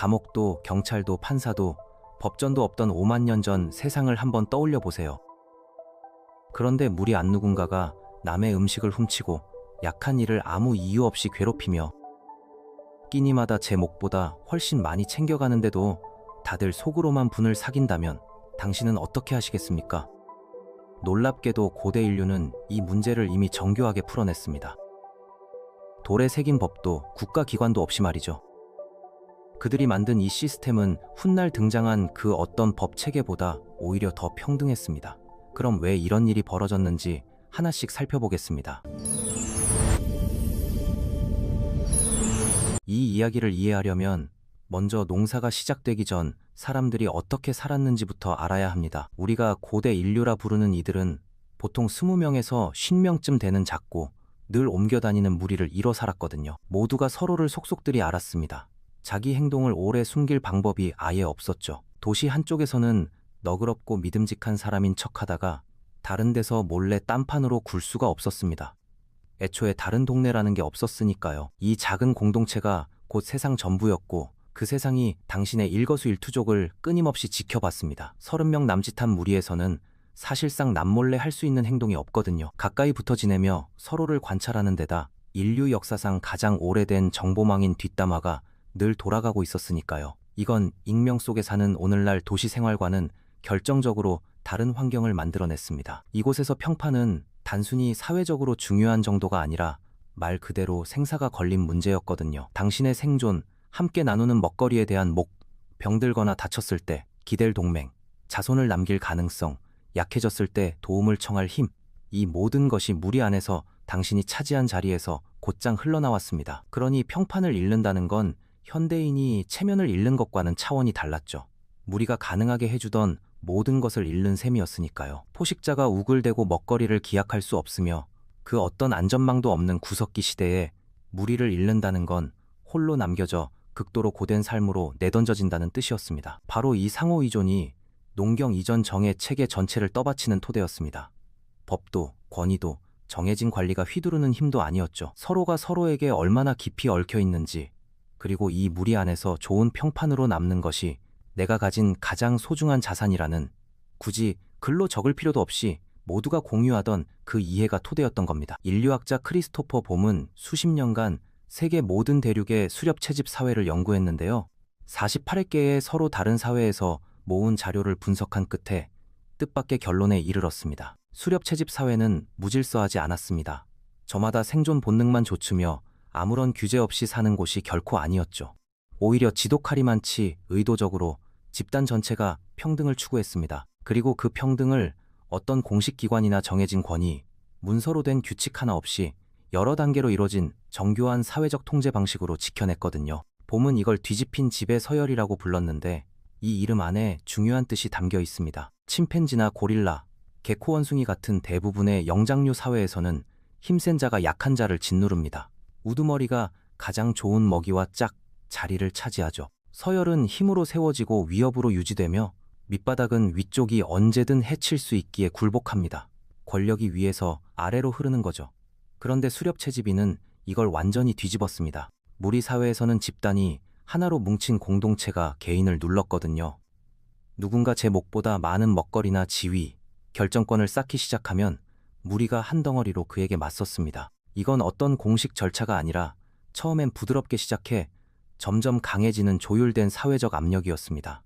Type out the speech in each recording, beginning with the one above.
감옥도 경찰도 판사도 법전도 없던 5만 년 전 세상을 한번 떠올려 보세요. 그런데 무리 안 누군가가 남의 음식을 훔치고 약한 이를 아무 이유 없이 괴롭히며 끼니마다 제 목보다 훨씬 많이 챙겨가는데도 다들 속으로만 분을 사귄다면 당신은 어떻게 하시겠습니까? 놀랍게도 고대 인류는 이 문제를 이미 정교하게 풀어냈습니다. 돌에 새긴 법도 국가기관도 없이 말이죠. 그들이 만든 이 시스템은 훗날 등장한 그 어떤 법 체계보다 오히려 더 평등했습니다. 그럼 왜 이런 일이 벌어졌는지 하나씩 살펴보겠습니다. 이 이야기를 이해하려면 먼저 농사가 시작되기 전 사람들이 어떻게 살았는지부터 알아야 합니다. 우리가 고대 인류라 부르는 이들은 보통 20명에서 50명쯤 되는 작고 늘 옮겨 다니는 무리를 이뤄 살았거든요. 모두가 서로를 속속들이 알았습니다. 자기 행동을 오래 숨길 방법이 아예 없었죠. 도시 한쪽에서는 너그럽고 믿음직한 사람인 척하다가 다른 데서 몰래 딴판으로 굴 수가 없었습니다. 애초에 다른 동네라는 게 없었으니까요. 이 작은 공동체가 곧 세상 전부였고 그 세상이 당신의 일거수일투족을 끊임없이 지켜봤습니다. 30명 남짓한 무리에서는 사실상 남몰래 할 수 있는 행동이 없거든요. 가까이 붙어 지내며 서로를 관찰하는 데다 인류 역사상 가장 오래된 정보망인 뒷담화가 늘 돌아가고 있었으니까요. 이건 익명 속에 사는 오늘날 도시 생활과는 결정적으로 다른 환경을 만들어냈습니다. 이곳에서 평판은 단순히 사회적으로 중요한 정도가 아니라 말 그대로 생사가 걸린 문제였거든요. 당신의 생존, 함께 나누는 먹거리에 대한 목, 병들거나 다쳤을 때 기댈 동맹, 자손을 남길 가능성, 약해졌을 때 도움을 청할 힘, 이 모든 것이 무리 안에서 당신이 차지한 자리에서 곧장 흘러나왔습니다. 그러니 평판을 잃는다는 건 현대인이 체면을 잃는 것과는 차원이 달랐죠. 무리가 가능하게 해주던 모든 것을 잃는 셈이었으니까요. 포식자가 우글대고 먹거리를 기약할 수 없으며 그 어떤 안전망도 없는 구석기 시대에 무리를 잃는다는 건 홀로 남겨져 극도로 고된 삶으로 내던져진다는 뜻이었습니다. 바로 이 상호의존이 농경 이전 정의 체계 전체를 떠받치는 토대였습니다. 법도, 권위도, 정해진 관리가 휘두르는 힘도 아니었죠. 서로가 서로에게 얼마나 깊이 얽혀 있는지, 그리고 이 무리 안에서 좋은 평판으로 남는 것이 내가 가진 가장 소중한 자산이라는, 굳이 글로 적을 필요도 없이 모두가 공유하던 그 이해가 토대였던 겁니다. 인류학자 크리스토퍼 봄은 수십 년간 세계 모든 대륙의 수렵 채집 사회를 연구했는데요. 48개의 서로 다른 사회에서 모은 자료를 분석한 끝에 뜻밖의 결론에 이르렀습니다. 수렵 채집 사회는 무질서하지 않았습니다. 저마다 생존 본능만 좇으며 아무런 규제 없이 사는 곳이 결코 아니었죠. 오히려 지독하리만치 의도적으로 집단 전체가 평등을 추구했습니다. 그리고 그 평등을 어떤 공식 기관이나 정해진 권위, 문서로 된 규칙 하나 없이 여러 단계로 이뤄진 정교한 사회적 통제 방식으로 지켜냈거든요. 봄은 이걸 뒤집힌 지배 서열이라고 불렀는데 이 이름 안에 중요한 뜻이 담겨 있습니다. 침팬지나 고릴라, 개코 원숭이 같은 대부분의 영장류 사회에서는 힘센 자가 약한 자를 짓누릅니다. 우두머리가 가장 좋은 먹이와 짝, 자리를 차지하죠. 서열은 힘으로 세워지고 위협으로 유지되며 밑바닥은 위쪽이 언제든 해칠 수 있기에 굴복합니다. 권력이 위에서 아래로 흐르는 거죠. 그런데 수렵채집이는 이걸 완전히 뒤집었습니다. 무리 사회에서는 집단이 하나로 뭉친 공동체가 개인을 눌렀거든요. 누군가 제 목보다 많은 먹거리나 지위, 결정권을 쌓기 시작하면 무리가 한 덩어리로 그에게 맞섰습니다. 이건 어떤 공식 절차가 아니라 처음엔 부드럽게 시작해 점점 강해지는 조율된 사회적 압력이었습니다.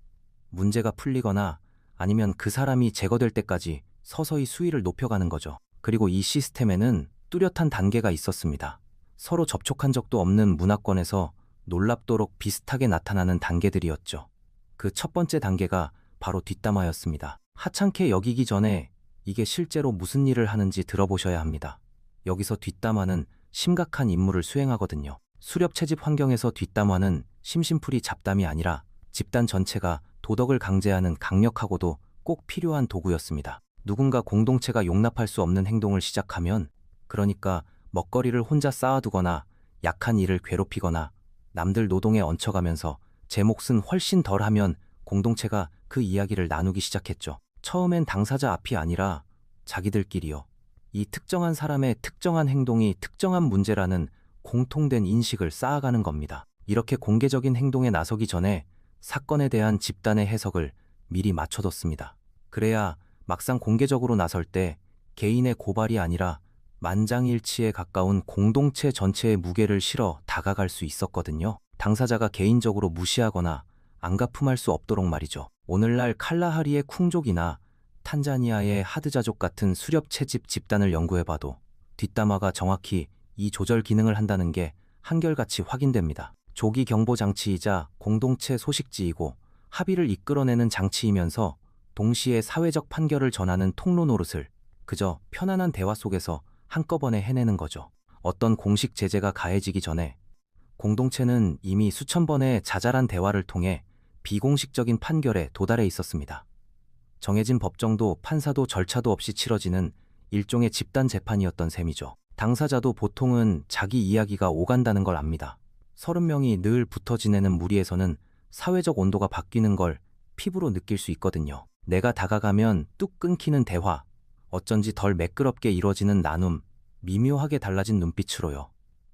문제가 풀리거나 아니면 그 사람이 제거될 때까지 서서히 수위를 높여가는 거죠. 그리고 이 시스템에는 뚜렷한 단계가 있었습니다. 서로 접촉한 적도 없는 문화권에서 놀랍도록 비슷하게 나타나는 단계들이었죠. 그 첫 번째 단계가 바로 뒷담화였습니다. 하찮게 여기기 전에 이게 실제로 무슨 일을 하는지 들어보셔야 합니다. 여기서 뒷담화는 심각한 임무를 수행하거든요. 수렵 채집 환경에서 뒷담화는 심심풀이 잡담이 아니라 집단 전체가 도덕을 강제하는 강력하고도 꼭 필요한 도구였습니다. 누군가 공동체가 용납할 수 없는 행동을 시작하면, 그러니까 먹거리를 혼자 쌓아두거나 약한 이를 괴롭히거나 남들 노동에 얹혀가면서 제 몫은 훨씬 덜하면 공동체가 그 이야기를 나누기 시작했죠. 처음엔 당사자 앞이 아니라 자기들끼리요. 이 특정한 사람의 특정한 행동이 특정한 문제라는 공통된 인식을 쌓아가는 겁니다. 이렇게 공개적인 행동에 나서기 전에 사건에 대한 집단의 해석을 미리 맞춰뒀습니다. 그래야 막상 공개적으로 나설 때 개인의 고발이 아니라 만장일치에 가까운 공동체 전체의 무게를 실어 다가갈 수 있었거든요. 당사자가 개인적으로 무시하거나 안가품할 수 없도록 말이죠. 오늘날 칼라하리의 쿵족이나 탄자니아의 하드자족 같은 수렵 채집 집단을 연구해봐도 뒷담화가 정확히 이 조절 기능을 한다는 게 한결같이 확인됩니다. 조기 경보 장치이자 공동체 소식지이고 합의를 이끌어내는 장치이면서 동시에 사회적 판결을 전하는 통로 노릇을 그저 편안한 대화 속에서 한꺼번에 해내는 거죠. 어떤 공식 제재가 가해지기 전에 공동체는 이미 수천 번의 자잘한 대화를 통해 비공식적인 판결에 도달해 있었습니다. 정해진 법정도 판사도 절차도 없이 치러지는 일종의 집단 재판이었던 셈이죠. 당사자도 보통은 자기 이야기가 오간다는 걸 압니다. 30명이 늘 붙어 지내는 무리에서는 사회적 온도가 바뀌는 걸 피부로 느낄 수 있거든요. 내가 다가가면 뚝 끊기는 대화, 어쩐지 덜 매끄럽게 이루어지는 나눔, 미묘하게 달라진 눈빛으로요.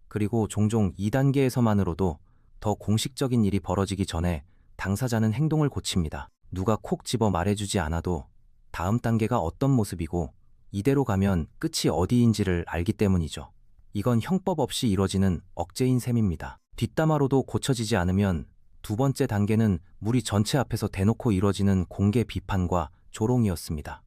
그리고 종종 2단계에서만으로도 더 공식적인 일이 벌어지기 전에 당사자는 행동을 고칩니다. 누가 콕 집어 말해주지 않아도 다음 단계가 어떤 모습이고 이대로 가면 끝이 어디인지를 알기 때문이죠. 이건 형법 없이 이루어지는 억제인 셈입니다. 뒷담화로도 고쳐지지 않으면 두 번째 단계는 무리 전체 앞에서 대놓고 이루어지는 공개 비판과 조롱이었습니다.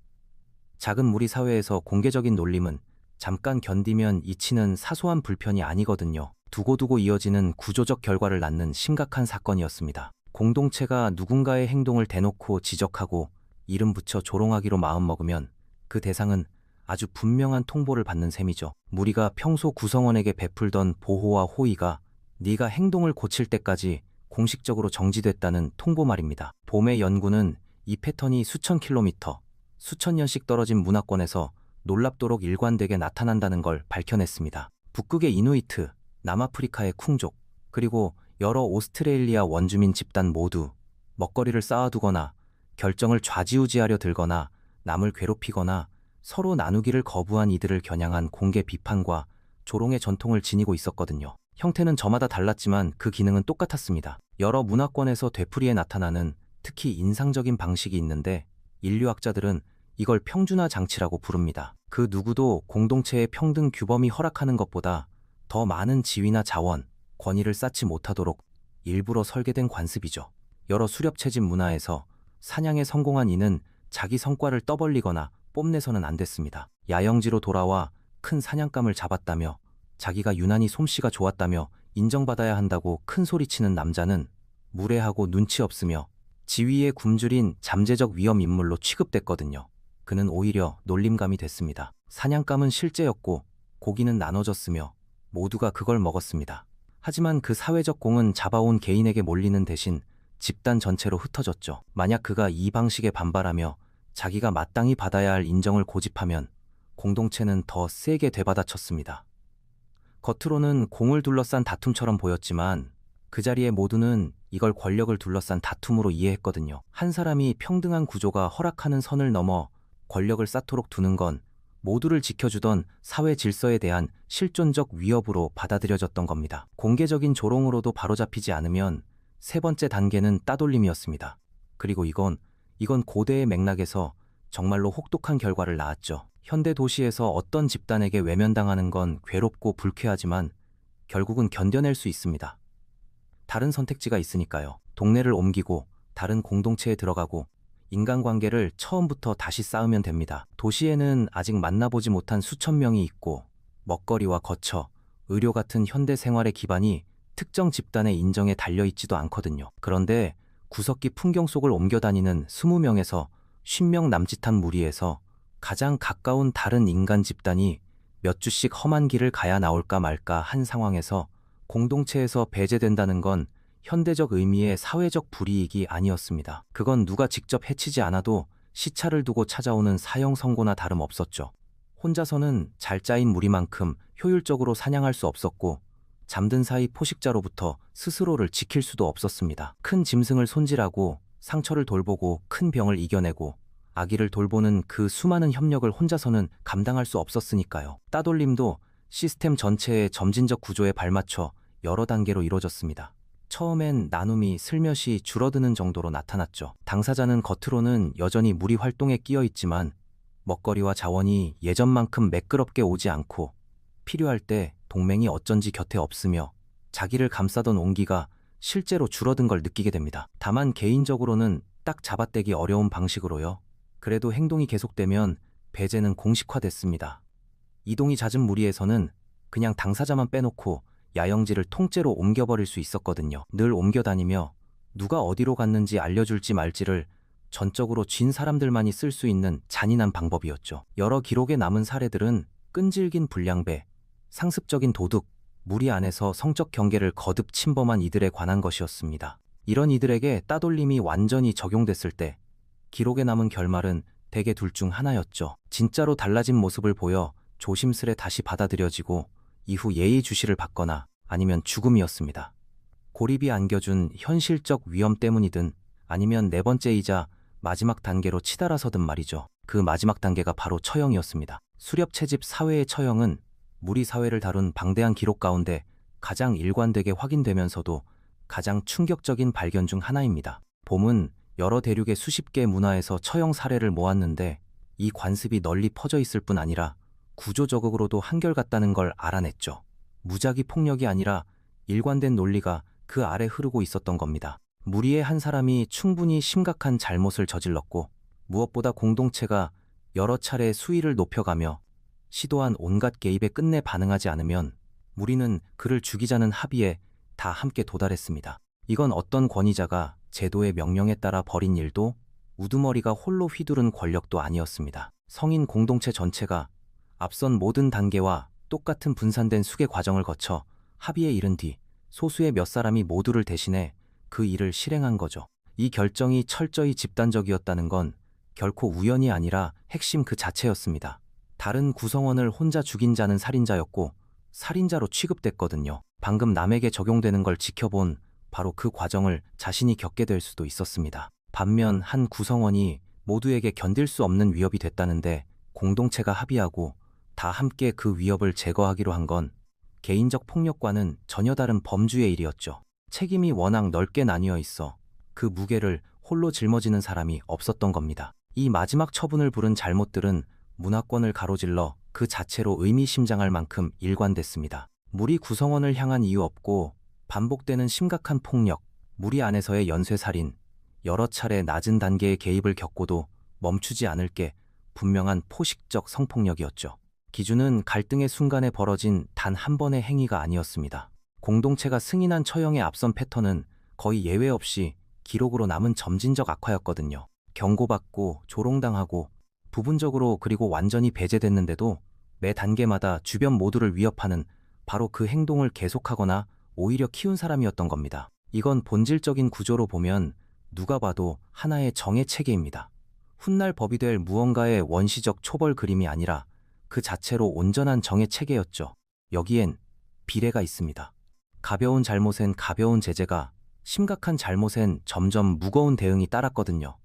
작은 무리 사회에서 공개적인 놀림은 잠깐 견디면 잊히는 사소한 불편이 아니거든요. 두고두고 이어지는 구조적 결과를 낳는 심각한 사건이었습니다. 공동체가 누군가의 행동을 대놓고 지적하고 이름 붙여 조롱하기로 마음먹으면 그 대상은 아주 분명한 통보를 받는 셈이죠. 무리가 평소 구성원에게 베풀던 보호와 호의가 네가 행동을 고칠 때까지 공식적으로 정지됐다는 통보 말입니다. 봄의 연구는 이 패턴이 수천 킬로미터, 수천 년씩 떨어진 문화권에서 놀랍도록 일관되게 나타난다는 걸 밝혀냈습니다. 북극의 이누이트, 남아프리카의 쿵족, 그리고 여러 오스트레일리아 원주민 집단 모두 먹거리를 쌓아두거나 결정을 좌지우지하려 들거나 남을 괴롭히거나 서로 나누기를 거부한 이들을 겨냥한 공개 비판과 조롱의 전통을 지니고 있었거든요. 형태는 저마다 달랐지만 그 기능은 똑같았습니다. 여러 문화권에서 되풀이에 나타나는 특히 인상적인 방식이 있는데 인류학자들은 이걸 평준화 장치라고 부릅니다. 그 누구도 공동체의 평등 규범이 허락하는 것보다 더 많은 지위나 자원, 권위를 쌓지 못하도록 일부러 설계된 관습이죠. 여러 수렵 채집 문화에서 사냥에 성공한 이는 자기 성과를 떠벌리거나 뽐내서는 안 됐습니다. 야영지로 돌아와 큰 사냥감을 잡았다며 자기가 유난히 솜씨가 좋았다며 인정받아야 한다고 큰 소리치는 남자는 무례하고 눈치 없으며 지위에 굶주린 잠재적 위험 인물로 취급됐거든요. 그는 오히려 놀림감이 됐습니다. 사냥감은 실제였고 고기는 나눠졌으며 모두가 그걸 먹었습니다. 하지만 그 사회적 공은 잡아온 개인에게 몰리는 대신 집단 전체로 흩어졌죠. 만약 그가 이 방식에 반발하며 자기가 마땅히 받아야 할 인정을 고집하면 공동체는 더 세게 되받아쳤습니다. 겉으로는 공을 둘러싼 다툼처럼 보였지만 그 자리에 모두는 이걸 권력을 둘러싼 다툼으로 이해했거든요. 한 사람이 평등한 구조가 허락하는 선을 넘어 권력을 쌓도록 두는 건 모두를 지켜주던 사회 질서에 대한 실존적 위협으로 받아들여졌던 겁니다. 공개적인 조롱으로도 바로잡히지 않으면 세 번째 단계는 따돌림이었습니다. 그리고 이건 고대의 맥락에서 정말로 혹독한 결과를 낳았죠. 현대 도시에서 어떤 집단에게 외면당하는 건 괴롭고 불쾌하지만 결국은 견뎌낼 수 있습니다. 다른 선택지가 있으니까요. 동네를 옮기고 다른 공동체에 들어가고 인간관계를 처음부터 다시 쌓으면 됩니다. 도시에는 아직 만나보지 못한 수천 명이 있고 먹거리와 거처, 의료 같은 현대 생활의 기반이 특정 집단의 인정에 달려있지도 않거든요. 그런데 구석기 풍경 속을 옮겨다니는 20명에서 50명 남짓한 무리에서 가장 가까운 다른 인간 집단이 몇 주씩 험한 길을 가야 나올까 말까 한 상황에서 공동체에서 배제된다는 건 현대적 의미의 사회적 불이익이 아니었습니다. 그건 누가 직접 해치지 않아도 시차를 두고 찾아오는 사형 선고나 다름없었죠. 혼자서는 잘 짜인 무리만큼 효율적으로 사냥할 수 없었고 잠든 사이 포식자로부터 스스로를 지킬 수도 없었습니다. 큰 짐승을 손질하고 상처를 돌보고 큰 병을 이겨내고 아기를 돌보는 그 수많은 협력을 혼자서는 감당할 수 없었으니까요. 따돌림도 시스템 전체의 점진적 구조에 발맞춰 여러 단계로 이루어졌습니다. 처음엔 나눔이 슬며시 줄어드는 정도로 나타났죠. 당사자는 겉으로는 여전히 무리 활동에 끼어 있지만 먹거리와 자원이 예전만큼 매끄럽게 오지 않고 필요할 때 동맹이 어쩐지 곁에 없으며 자기를 감싸던 온기가 실제로 줄어든 걸 느끼게 됩니다. 다만 개인적으로는 딱 잡아떼기 어려운 방식으로요. 그래도 행동이 계속되면 배제는 공식화됐습니다. 이동이 잦은 무리에서는 그냥 당사자만 빼놓고 야영지를 통째로 옮겨버릴 수 있었거든요. 늘 옮겨다니며 누가 어디로 갔는지 알려줄지 말지를 전적으로 쥔 사람들만이 쓸 수 있는 잔인한 방법이었죠. 여러 기록에 남은 사례들은 끈질긴 불량배, 상습적인 도둑, 무리 안에서 성적 경계를 거듭 침범한 이들에 관한 것이었습니다. 이런 이들에게 따돌림이 완전히 적용됐을 때 기록에 남은 결말은 대개 둘 중 하나였죠. 진짜로 달라진 모습을 보여 조심스레 다시 받아들여지고 이후 예의주시를 받거나 아니면 죽음이었습니다. 고립이 안겨준 현실적 위험 때문이든 아니면 네 번째이자 마지막 단계로 치달아서든 말이죠. 그 마지막 단계가 바로 처형이었습니다. 수렵채집 사회의 처형은 무리 사회를 다룬 방대한 기록 가운데 가장 일관되게 확인되면서도 가장 충격적인 발견 중 하나입니다. 봄은 여러 대륙의 수십 개의 문화에서 처형 사례를 모았는데 이 관습이 널리 퍼져 있을 뿐 아니라 구조적으로도 한결같다는 걸 알아냈죠. 무작위 폭력이 아니라 일관된 논리가 그 아래 흐르고 있었던 겁니다. 무리의 한 사람이 충분히 심각한 잘못을 저질렀고 무엇보다 공동체가 여러 차례 수위를 높여가며 시도한 온갖 개입에 끝내 반응하지 않으면 무리는 그를 죽이자는 합의에 다 함께 도달했습니다. 이건 어떤 권위자가 제도의 명령에 따라 벌인 일도 우두머리가 홀로 휘두른 권력도 아니었습니다. 성인 공동체 전체가 앞선 모든 단계와 똑같은 분산된 수계 과정을 거쳐 합의에 이른 뒤 소수의 몇 사람이 모두를 대신해 그 일을 실행한 거죠. 이 결정이 철저히 집단적이었다는 건 결코 우연이 아니라 핵심 그 자체였습니다. 다른 구성원을 혼자 죽인 자는 살인자였고 살인자로 취급됐거든요. 방금 남에게 적용되는 걸 지켜본 바로 그 과정을 자신이 겪게 될 수도 있었습니다. 반면 한 구성원이 모두에게 견딜 수 없는 위협이 됐다는데 공동체가 합의하고 다 함께 그 위협을 제거하기로 한 건 개인적 폭력과는 전혀 다른 범주의 일이었죠. 책임이 워낙 넓게 나뉘어 있어 그 무게를 홀로 짊어지는 사람이 없었던 겁니다. 이 마지막 처분을 부른 잘못들은 문화권을 가로질러 그 자체로 의미심장할 만큼 일관됐습니다. 무리 구성원을 향한 이유 없고 반복되는 심각한 폭력, 무리 안에서의 연쇄살인, 여러 차례 낮은 단계의 개입을 겪고도 멈추지 않을 게 분명한 포식적 성폭력이었죠. 기준은 갈등의 순간에 벌어진 단 한 번의 행위가 아니었습니다. 공동체가 승인한 처형의 앞선 패턴은 거의 예외 없이 기록으로 남은 점진적 악화였거든요. 경고받고 조롱당하고 부분적으로 그리고 완전히 배제됐는데도 매 단계마다 주변 모두를 위협하는 바로 그 행동을 계속하거나 오히려 키운 사람이었던 겁니다. 이건 본질적인 구조로 보면 누가 봐도 하나의 정의 체계입니다. 훗날 법이 될 무언가의 원시적 초벌 그림이 아니라 그 자체로 온전한 정의 체계였죠. 여기엔 비례가 있습니다. 가벼운 잘못엔 가벼운 제재가, 심각한 잘못엔 점점 무거운 대응이 따랐거든요.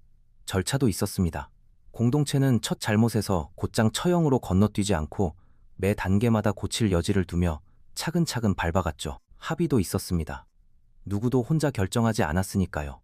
절차도 있었습니다. 공동체는 첫 잘못에서 곧장 처형으로 건너뛰지 않고 매 단계마다 고칠 여지를 두며 차근차근 밟아갔죠. 합의도 있었습니다. 누구도 혼자 결정하지 않았으니까요.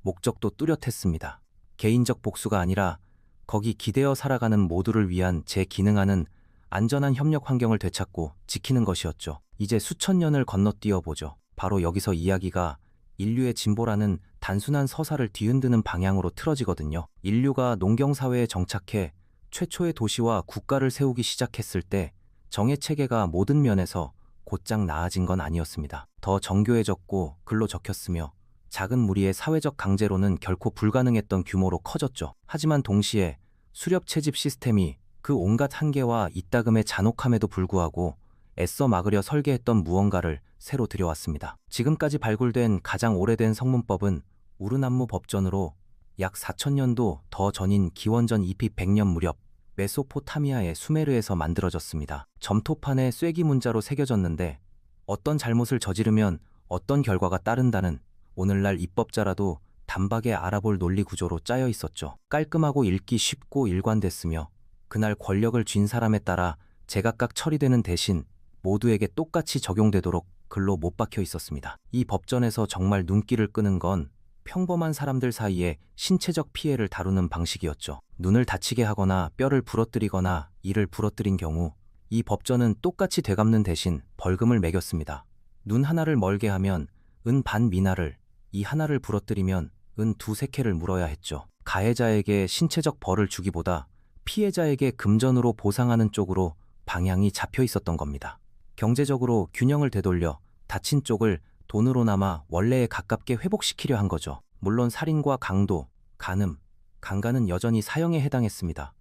목적도 뚜렷했습니다. 개인적 복수가 아니라 거기 기대어 살아가는 모두를 위한 재기능하는 안전한 협력 환경을 되찾고 지키는 것이었죠. 이제 수천 년을 건너뛰어 보죠. 바로 여기서 이야기가 인류의 진보라는 단순한 서사를 뒤흔드는 방향으로 틀어지거든요. 인류가 농경사회에 정착해 최초의 도시와 국가를 세우기 시작했을 때 정의 체계가 모든 면에서 곧장 나아진 건 아니었습니다. 더 정교해졌고 글로 적혔으며 작은 무리의 사회적 강제로는 결코 불가능했던 규모로 커졌죠. 하지만 동시에 수렵 채집 시스템이 그 온갖 한계와 이따금의 잔혹함에도 불구하고 애써 막으려 설계했던 무언가를 새로 들여왔습니다. 지금까지 발굴된 가장 오래된 성문법은 우르남무 법전으로 약 4000년도 더 전인 기원전 2피 100년 무렵 메소포타미아의 수메르에서 만들어졌습니다. 점토판에 쐐기 문자로 새겨졌는데 어떤 잘못을 저지르면 어떤 결과가 따른다는 오늘날 입법자라도 단박에 알아볼 논리 구조로 짜여 있었죠. 깔끔하고 읽기 쉽고 일관됐으며 그날 권력을 쥔 사람에 따라 제각각 처리되는 대신 모두에게 똑같이 적용되도록 글로 못 박혀 있었습니다. 이 법전에서 정말 눈길을 끄는 건 평범한 사람들 사이에 신체적 피해를 다루는 방식이었죠. 눈을 다치게 하거나 뼈를 부러뜨리거나 이를 부러뜨린 경우 이 법전은 똑같이 되갚는 대신 벌금을 매겼습니다. 눈 하나를 멀게 하면 은 반 미나를, 이 하나를 부러뜨리면 은 두세 캐를 물어야 했죠. 가해자에게 신체적 벌을 주기보다 피해자에게 금전으로 보상하는 쪽으로 방향이 잡혀 있었던 겁니다. 경제적으로 균형을 되돌려 다친 쪽을 돈으로나마 원래에 가깝게 회복시키려 한 거죠. 물론 살인과 강도, 간음, 강간은 여전히 사형에 해당했습니다.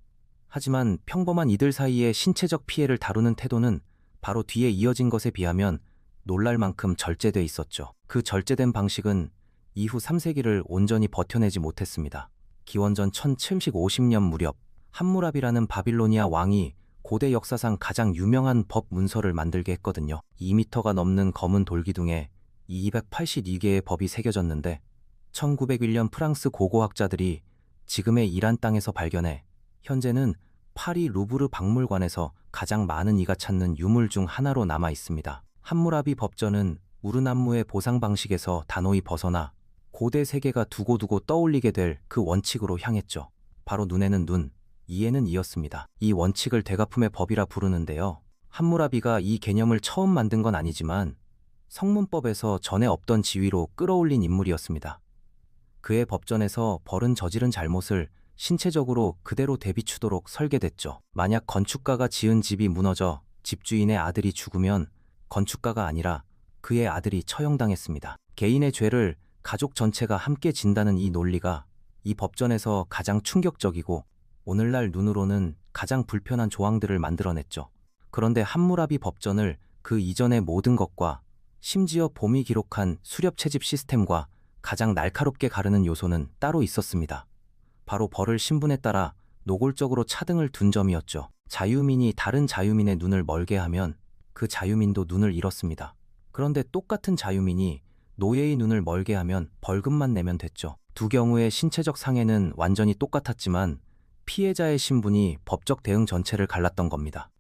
하지만 평범한 이들 사이의 신체적 피해를 다루는 태도는 바로 뒤에 이어진 것에 비하면 놀랄 만큼 절제돼 있었죠. 그 절제된 방식은 이후 3세기를 온전히 버텨내지 못했습니다. 기원전 1750년 무렵 함무라비라는 바빌로니아 왕이 고대 역사상 가장 유명한 법 문서를 만들게 했거든요. 2m가 넘는 검은 돌기둥에 282개의 법이 새겨졌는데 1901년 프랑스 고고학자들이 지금의 이란 땅에서 발견해 현재는 파리 루브르 박물관에서 가장 많은 이가 찾는 유물 중 하나로 남아 있습니다. 함무라비 법전은 우르난무의 보상 방식에서 단호히 벗어나 고대 세계가 두고두고 떠올리게 될 그 원칙으로 향했죠. 바로 눈에는 눈, 이에는 이였습니다. 이 원칙을 되갚음의 법이라 부르는데요. 함무라비가 이 개념을 처음 만든 건 아니지만 성문법에서 전에 없던 지위로 끌어올린 인물이었습니다. 그의 법전에서 벌은 저지른 잘못을 신체적으로 그대로 되비추도록 설계됐죠. 만약 건축가가 지은 집이 무너져 집주인의 아들이 죽으면 건축가가 아니라 그의 아들이 처형당했습니다. 개인의 죄를 가족 전체가 함께 진다는 이 논리가 이 법전에서 가장 충격적이고 오늘날 눈으로는 가장 불편한 조항들을 만들어냈죠. 그런데 함무라비 법전을 그 이전의 모든 것과 심지어 봄이 기록한 수렵 채집 시스템과 가장 날카롭게 가르는 요소는 따로 있었습니다. 바로 벌을 신분에 따라 노골적으로 차등을 둔 점이었죠. 자유민이 다른 자유민의 눈을 멀게 하면 그 자유민도 눈을 잃었습니다. 그런데 똑같은 자유민이 노예의 눈을 멀게 하면 벌금만 내면 됐죠. 두 경우의 신체적 상해는 완전히 똑같았지만 피해자의 신분이 법적 대응 전체를 갈랐던 겁니다.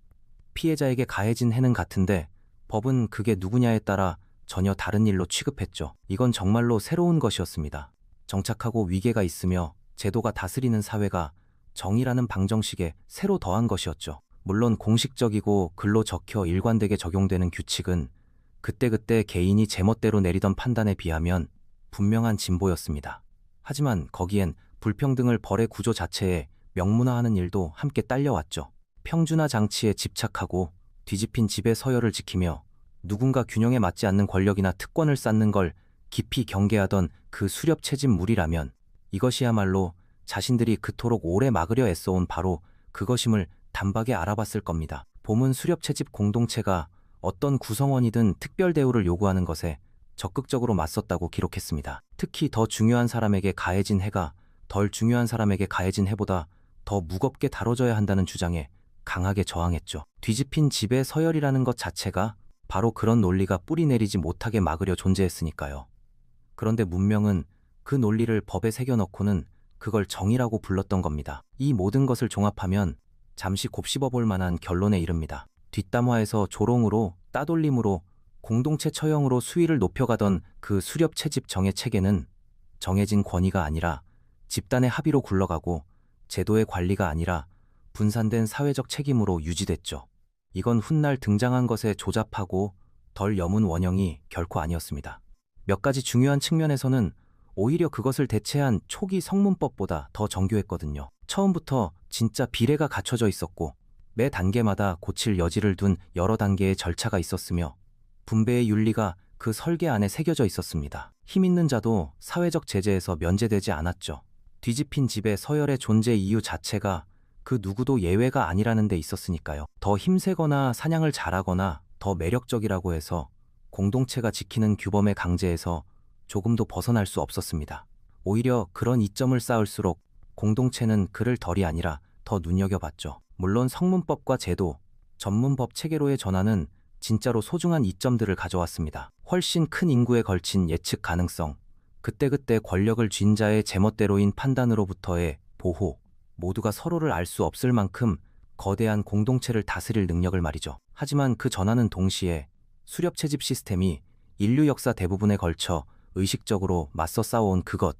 피해자에게 가해진 해는 같은데 법은 그게 누구냐에 따라 전혀 다른 일로 취급했죠. 이건 정말로 새로운 것이었습니다. 정착하고 위계가 있으며 제도가 다스리는 사회가 정의라는 방정식에 새로 더한 것이었죠. 물론 공식적이고 글로 적혀 일관되게 적용되는 규칙은 그때그때 개인이 제멋대로 내리던 판단에 비하면 분명한 진보였습니다. 하지만 거기엔 불평등을 벌의 구조 자체에 명문화하는 일도 함께 딸려왔죠. 평준화 장치에 집착하고 뒤집힌 지배 서열을 지키며 누군가 균형에 맞지 않는 권력이나 특권을 쌓는 걸 깊이 경계하던 그 수렵 채집 무리라면 이것이야말로 자신들이 그토록 오래 막으려 애써온 바로 그것임을 단박에 알아봤을 겁니다. 봄은 수렵 채집 공동체가 어떤 구성원이든 특별 대우를 요구하는 것에 적극적으로 맞섰다고 기록했습니다. 특히 더 중요한 사람에게 가해진 해가 덜 중요한 사람에게 가해진 해보다 더 무겁게 다뤄져야 한다는 주장에 강하게 저항했죠. 뒤집힌 지배 서열이라는 것 자체가 바로 그런 논리가 뿌리 내리지 못하게 막으려 존재했으니까요. 그런데 문명은 그 논리를 법에 새겨넣고는 그걸 정의라고 불렀던 겁니다. 이 모든 것을 종합하면 잠시 곱씹어볼 만한 결론에 이릅니다. 뒷담화에서 조롱으로 따돌림으로 공동체 처형으로 수위를 높여가던 그 수렵 채집 정의 체계는 정해진 권위가 아니라 집단의 합의로 굴러가고 제도의 관리가 아니라 분산된 사회적 책임으로 유지됐죠. 이건 훗날 등장한 것에 조잡하고 덜 여문 원형이 결코 아니었습니다. 몇 가지 중요한 측면에서는 오히려 그것을 대체한 초기 성문법보다 더 정교했거든요. 처음부터 진짜 비례가 갖춰져 있었고 매 단계마다 고칠 여지를 둔 여러 단계의 절차가 있었으며 분배의 윤리가 그 설계 안에 새겨져 있었습니다. 힘 있는 자도 사회적 제재에서 면제되지 않았죠. 뒤집힌 집의 서열의 존재 이유 자체가 그 누구도 예외가 아니라는 데 있었으니까요. 더 힘세거나 사냥을 잘하거나 더 매력적이라고 해서 공동체가 지키는 규범의 강제에서 조금도 벗어날 수 없었습니다. 오히려 그런 이점을 쌓을수록 공동체는 그를 덜이 아니라 더 눈여겨봤죠. 물론 성문법과 제도, 전문법 체계로의 전환은 진짜로 소중한 이점들을 가져왔습니다. 훨씬 큰 인구에 걸친 예측 가능성, 그때그때 권력을 쥔 자의 제멋대로인 판단으로부터의 보호, 모두가 서로를 알 수 없을 만큼 거대한 공동체를 다스릴 능력을 말이죠. 하지만 그 전환은 동시에 수렵 채집 시스템이 인류 역사 대부분에 걸쳐 의식적으로 맞서 싸워온 그것,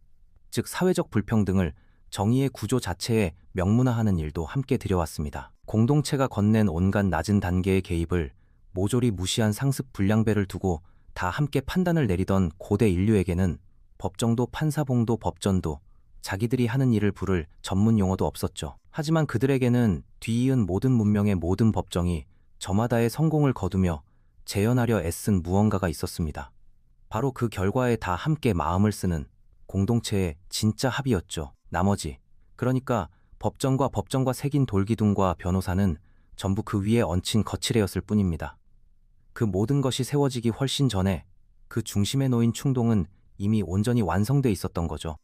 즉 사회적 불평등을 정의의 구조 자체에 명문화하는 일도 함께 들여왔습니다. 공동체가 건넨 온갖 낮은 단계의 개입을 모조리 무시한 상습 불량배를 두고 다 함께 판단을 내리던 고대 인류에게는 법정도 판사봉도 법전도 자기들이 하는 일을 부를 전문 용어도 없었죠. 하지만 그들에게는 뒤이은 모든 문명의 모든 법정이 저마다의 성공을 거두며 재현하려 애쓴 무언가가 있었습니다. 바로 그 결과에 다 함께 마음을 쓰는 공동체의 진짜 합의였죠. 나머지, 그러니까 법정과 새긴 돌기둥과 변호사는 전부 그 위에 얹힌 거칠애였을 뿐입니다. 그 모든 것이 세워지기 훨씬 전에 그 중심에 놓인 충동은 이미 온전히 완성돼 있었던 거죠.